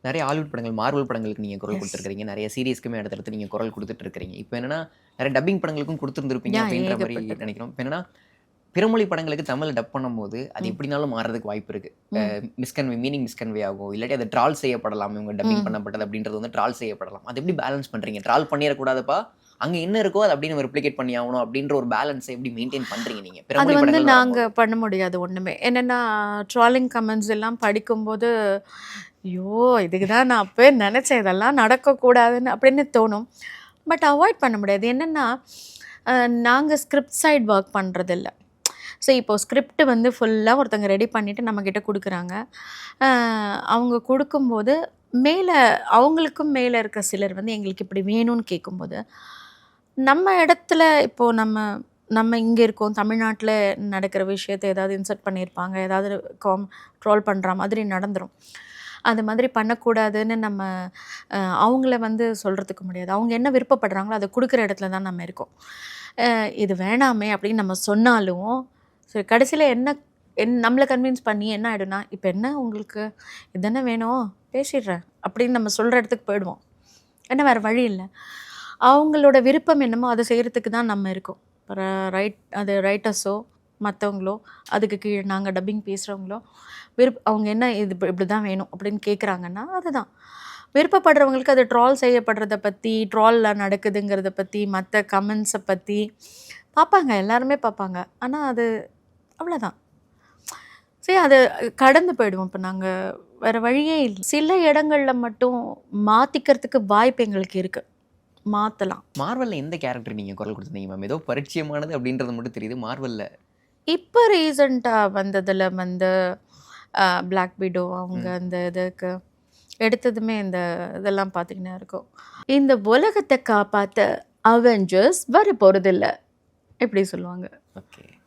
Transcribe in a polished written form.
நிறைய ஹாலிவுட் படங்கள், மார்வல் படங்களுக்கு நீங்க குரல் எஸ். குடுத்துருக்கிறீங்க. நிறைய சீரிஸ்க்குமே அடுத்தடுத்து நீங்க குரல் குடுத்துட்டு இருக்கிறீங்க. இப்ப என்னன்னா, நிறைய டப்பிங் படங்களுக்கும் குடுத்திருந்திருப்பீங்க அப்படின்ற மாரி ஏகப்பட்டது. நெனைக்கிறோம். இப்ப என்னன்னா, பிறமொழி படங்களுக்கு தமிழ்ல டப் பண்ணும்போது, அது ம். எப்படினாலும் மாறுறதுக்கு வாய்ப்பு இருக்கு. ம். மீனிங் மிஸ்கன்வே ஆகும். இல்லாட்டி அது ட்ரால் செய்யப்படலாம். இவங்க டப்பிங் ம். பண்ணப்பட்டது அப்படின்றது வந்து ட்ரால் செய்யப்படலாம். அது எப்படி பேலன்ஸ் பண்றீங்க? ட்ரால் பண்ணிறக்கூடாதுப்பா. அங்க என்ன இருக்கோ அத அப்படியே நம்ம ரெப்ளிகேட் பண்ணி ஆவணும் அப்படின்ற ஒரு பேலன்ஸ எப்படி மெயின்டெயின் பண்றீங்க நீங்க? அது பிறமொழி வந்து படங்கள்னு நாங்க வரும்போது. பண்ண முடியாது ஒண்ணுமே. என்னன்னா, ட்ராலிங் கமெண்ட்ஸ் எல்லாம் படிக்கும்போது, ஐயோ! இதுக்கு தான் நான் அப்பவே நெனச்சேன். இதெல்லாம் நடக்கக்கூடாதுன்னு அப்படின்னு தோணும். பட் அவாய்ட் பண்ண முடியாது. என்னன்னா, அ நாங்க ஸ்கிரிப்ட் சைட் ஒர்க் பண்றதில்ல. ஸோ இப்போ ஸ்கிரிப்ட் வந்து ஃபுல்லா ஒருத்தங்க ரெடி பண்ணிட்டு நம்மகிட்ட குடுக்குறாங்க. அ அவங்க குடுக்கும்போது, மேல அவங்களுக்கும் மேல இருக்க சிலர் வந்து எங்களுக்கு இப்படி வேணும்னு கேட்கும்போது, நம்ம இடத்துல இப்போ நம்ம நம்ம இங்க இருக்கோம். தமிழ்நாட்ல நடக்கிற விஷயத்த ஏதாவது இன்சர்ட் பண்ணியிருப்பாங்க. ஏதாவது ட்ரோல் பண்ற மாதிரி நடந்துரும். அது மாதிரி பண்ணக்கூடாதுன்னு நம்ம அவங்கள வந்து சொல்றதுக்கு முடியாது. அவங்க என்ன விருப்பப்படுறாங்களோ, அத குடுக்குற இடத்துல தான் நம்ம இருக்கோம். இது வேணாமே அப்படின்னு நம்ம சொன்னாலும், சரி கடைசியில நம்மள கன்வின்ஸ் பண்ணி என்ன ஆயிடும்னா, "இப்ப என்ன உங்களுக்கு? இதானே வேணும்? பேசிடுறேன்." அப்படின்னு நம்ம சொல்ற இடத்துக்கு போயிடுவோம். ஏன்னா வேற வழி இல்ல. அவங்களோட விருப்பம் என்னமோ அத செய்றதுக்கு தான் நம்ம இருக்கோம். அது ரைட்டர்ஸோ, மத்தவங்களோ, அதுக்கு கீழ நாங்க டப்பிங் பேசுறவங்களோ, அவங்க என்ன இது இப்படிதான் வேணும் அப்படின்னு கேட்குறாங்கன்னா, அதுதான். விருப்பப்படுறவங்களுக்கு அது ட்ரால் செய்யப்படுறத பத்தி, ட்ரால்ல நடக்குதுங்கிறத பத்தி, மத்த கமெண்ட்ஸ பத்தி பாப்பாங்க. எல்லாருமே பாப்பாங்க. ஆனா அது அவ்வளதான். சரி அத கடந்து போயிடுவோம். இப்ப நாங்க வேற வழியே இல்ல. சில இடங்கள்ல மட்டும் மாத்திக்கிறதுக்கு வாய்ப்பு எங்களுக்கு இருக்கு. மாத்தலாம். மார்வெல்ல எந்த கேரக்டர் நீங்க குரல் குடுத்திருந்தீங்க மேம்? ஏதோ பரிச்சயமானது அப்படின்றது மட்டும் தெரியுது. மார்வெல்ல. இப்ப ரீசென்ட்டா வந்ததுல வந்து பிளாக் விடோ அவங்க ம். அந்த இதுக்கு எடுத்ததுமே இந்த இதெல்லாம் பார்த்தீங்கன்னா இருக்கும். இந்த உலகத்த காப்பாத்த அவெஞ்சர்ஸ் வரப்போறதில்ல. இப்படி சொல்லுவாங்க. ஓகே.